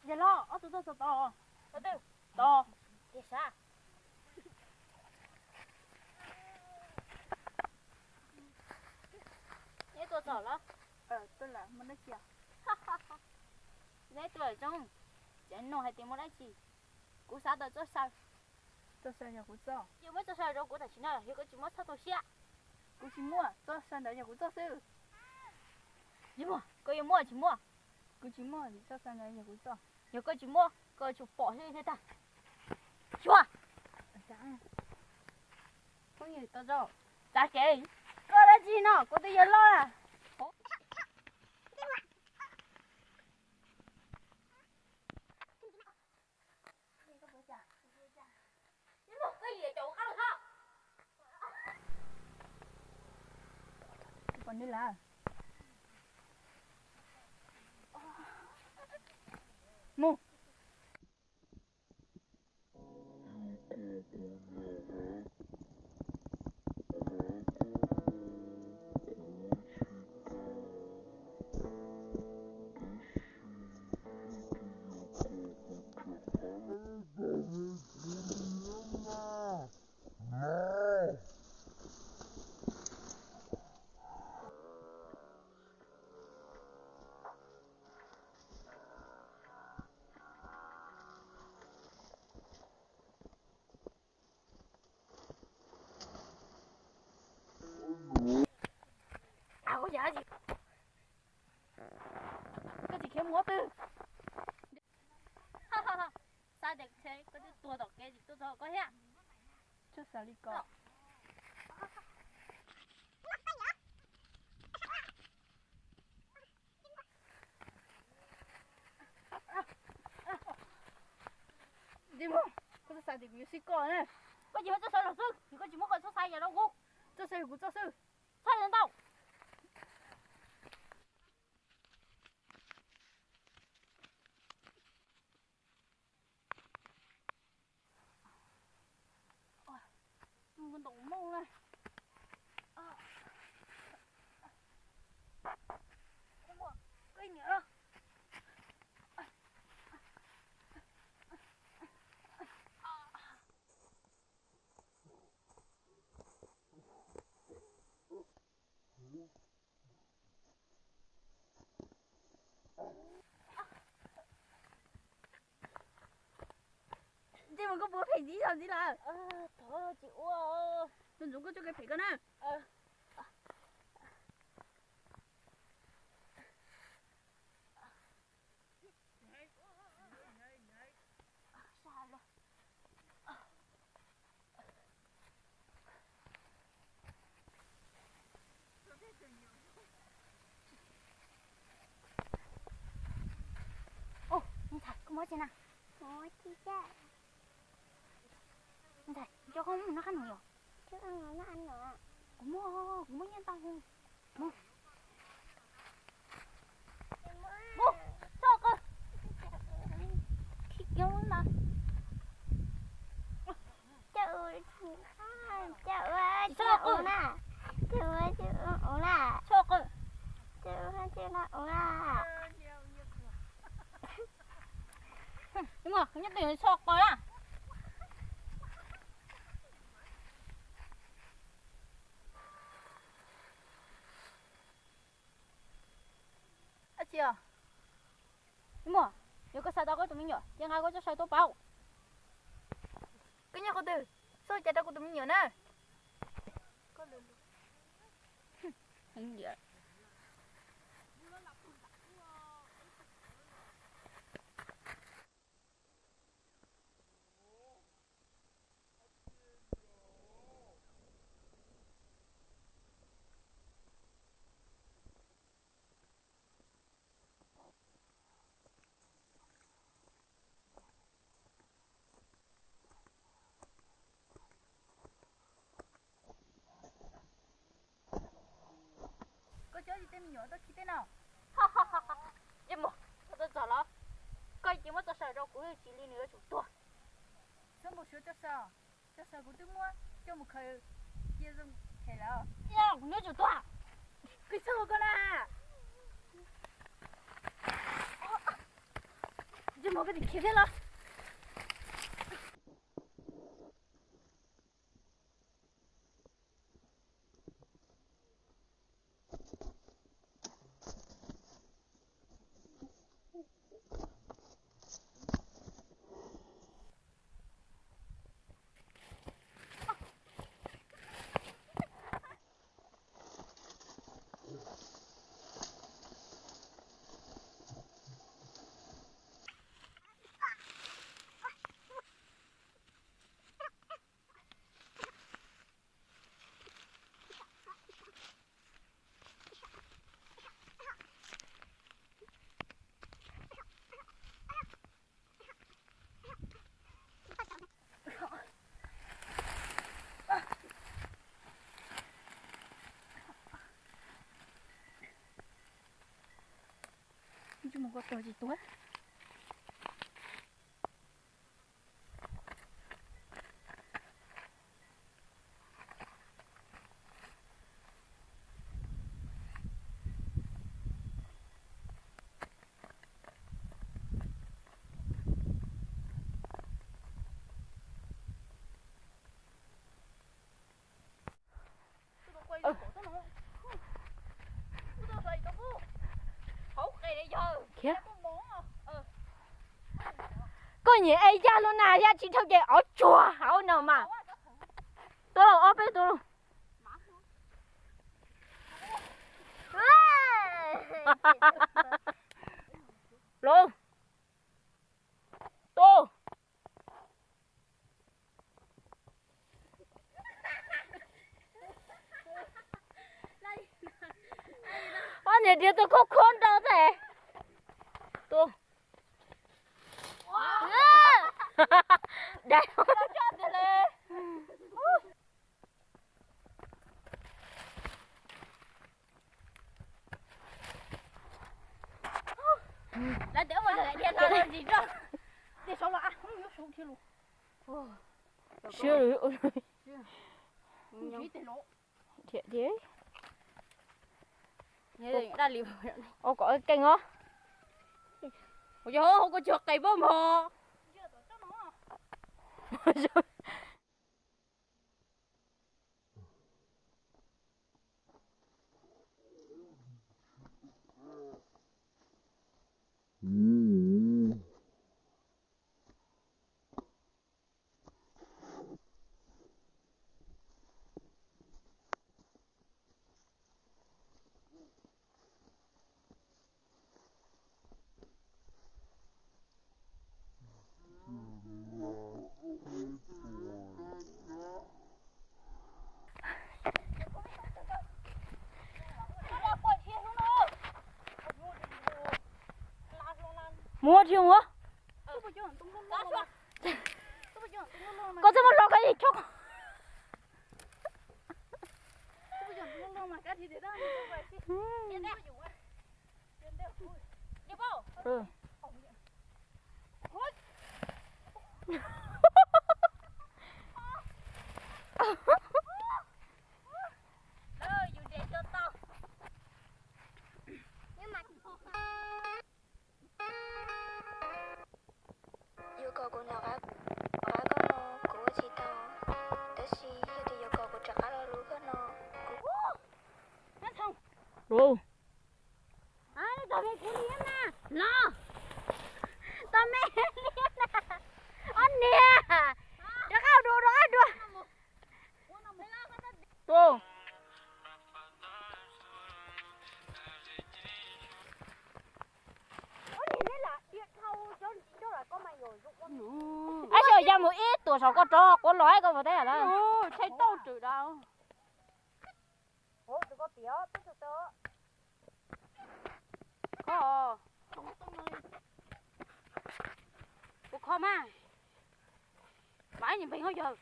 giờ lo ở tụi to to Cái sao? Nhớ tôi sợ lắm. tôi là mình nói chuyện Nhớ tôi ở trong. Chẳng nổi hay tiếng một lại gì. Cú sao đó cho sao? tôi sao nhà của tôi Yêu mới cho sao rồi cú ta chỉ nói, hiểu cái chuyện mất sao tôi xia. cũng chỉ mua tôi sao đấy nhà của tôi sư Nhưng mà, có yêu mua chỉ mua. cũng chỉ mua thì tôi sao đấy nhà của tôi Hiểu cái chỉ mua, có chụp bỏ đi thế ta. Chua. chẳng Không hiểu tao rồi. Chả kể. Có là gì nó, có tôi giờ lo à. còn đi là mua À có giá gì? Cái gì kiếm mua tư? Sao được thế? Có cái tua đỏ cái gì tôi cho có hả? chút sao đi co đi mua có chút sao thì biểu sĩ co này Có gì mà cho sao là sư? Thì có gì mua còn số sai nhà đâu cô? cho sư của cho sư Sai đến đâu? con đổ mông này Cái nữa. chứ mà có bố phải gì sao gì là Thôi chịu ơi. mình dùng có cho cái phải con à Sai rồi. Ô, anh thầy, có mới chưa nào? Ủa chi cha, Anh thầy, cho không nó khăn rồi. chứ ăn rồi nó ăn nữa. Cũng mới nhân tao không. Mua, sao cơ? Khi yêu mà. Chậu chậu ơi, Sao chậu cơ? nè, chậu ơi, chậu nè, Sao cơ? chậu ơi, chậu nè. Nhưng mà không nhất định sao cơ à? à chị à Nhưng mà, nếu có sai tao có tụi mình nhở, nhưng ai có cho sai tôi bao. cái nhà có từ sao chạy đâu có tụi mình nhớ nè Hình vậy. có chỗ gì tên mình nhớ tao khi tên nào Nhưng mà, tôi sợ lắm. Coi chỉ mất cho sai đâu cũng chỉ đi nữa chủ tôi. số một số cho sao của tôi mua cho một khởi chia dùng thể là Ya, cũng nhớ chủ tôi. cái sao con à chứ mà cái gì kia thế lo chứ mà có trò gì tốt kia có gì ai ra luôn nè ra chỉ theo cái ở chùa hảo nào mà tôi là ốp ấy tôi luôn tôi anh này đi tôi có khôn đâu thế tôi đây đã đỡ mà lại đi làm gì đó đi sau là không nhớ số kia luôn chưa rồi thiệt thế nghe đã liều ô có cái kênh hả ôi trời ơi không có chuột cây bơm hò mua chưa hả? Có sao mà lo cái gì chốc? Ừ. Rồi. Tao mẹ cũng liếm nè. Lo. Tao mẹ liếm nè. Anh nè. Được không? Đùa. Tô. Ai sợ ra một ít tuổi sau có trò, có nói có thế là. Ồ, thấy đâu trừ đâu. Ủa, tụi có tía, tụi tớ. Có. Ủa không à. Bãi nhìn bình bao giờ.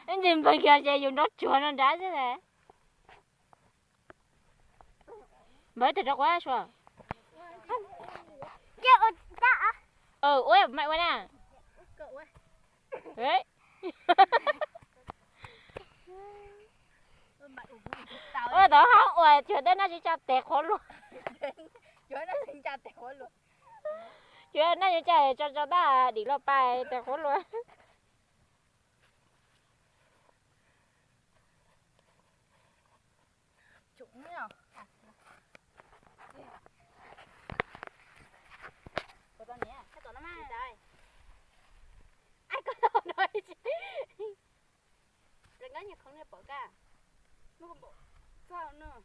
Anh nhìn bình kìa chạy dùng đất chuột nó đá thế này. Mới từ đó quá rồi. Ôi mẹ quay nè. Đấy. Ôi tao không, ôi chuyện đấy nó chỉ cho tẹt khổ luôn. Trời nó sinh ra tẹo luôn. chuyện này chạy cho ta đi lo bàiแต่คนรวย Chúng nhở. Có tao nhé. Cái tao nó mang đây. ai có đâu nói chứ đừng có như không thể bỏ cả Nó không bộ. Sao nữa?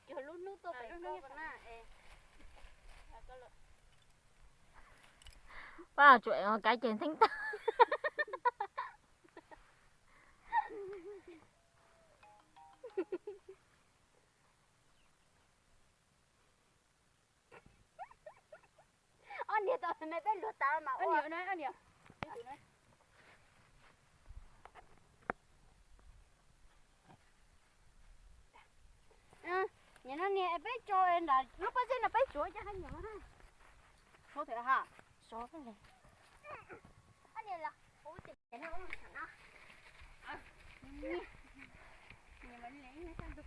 kiểu lúc nước tôi phải lúc cô nước nè Wow, chuyện cái chuyện thính ta. anh đi tao mày biết luật tao mà Anh nhiều đấy, anh nhiều. nhìn nó nè biết cho em là lúc bây giờ là biết chuối cho hai nhiều ha Không thể hả? số cái này anh đi là ủa tiền nó không thằng nó Nhưng mà đi lấy nó sang được.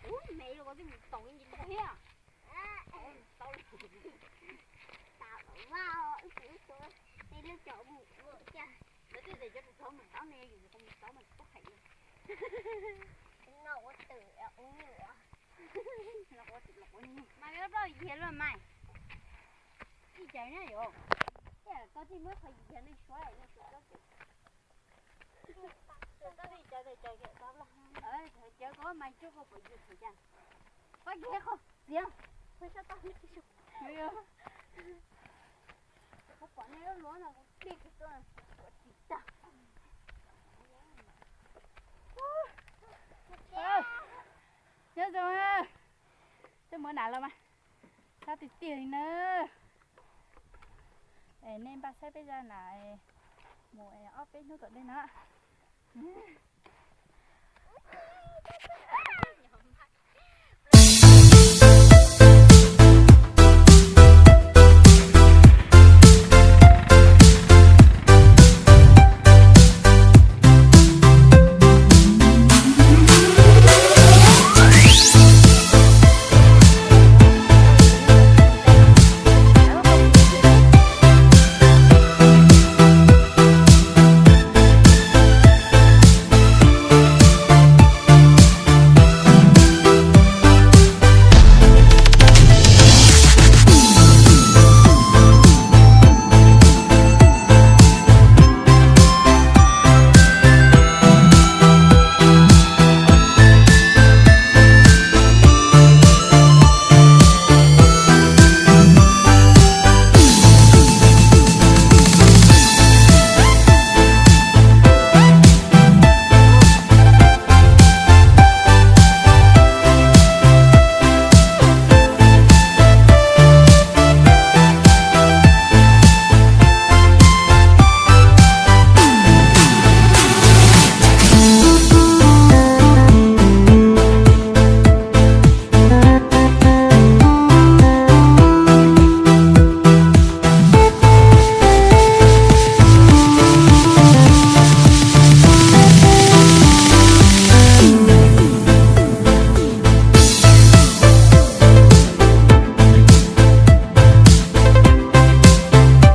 ủa mẹ luôn có cái gì tội gì tội thế à tội tao wow chữ số đây nó trộn một vợ cha Để tôi để cho được số mình tao nè, dù không được số mình có hay. Nó có tự uống nữa. Nó có tự lọc anh. mày biết đâu gì luôn mày đi chơi nha hiểu không có gì mới phải gì nên xóa lại nó sửa đó Tao đi chơi thì chơi kìa, tao là. thời chơi có mày chưa có phải gì thời gian có gì không gì không phải sao tao biết cái gì có quả này nó lúa là biết cái tôi là ta Nhớ rồi ha. Chứ mới nãy là mà. Sao thì tiền nữa. Để nên ba sẽ bây giờ này. Mùa ốc biết nó còn đây nữa.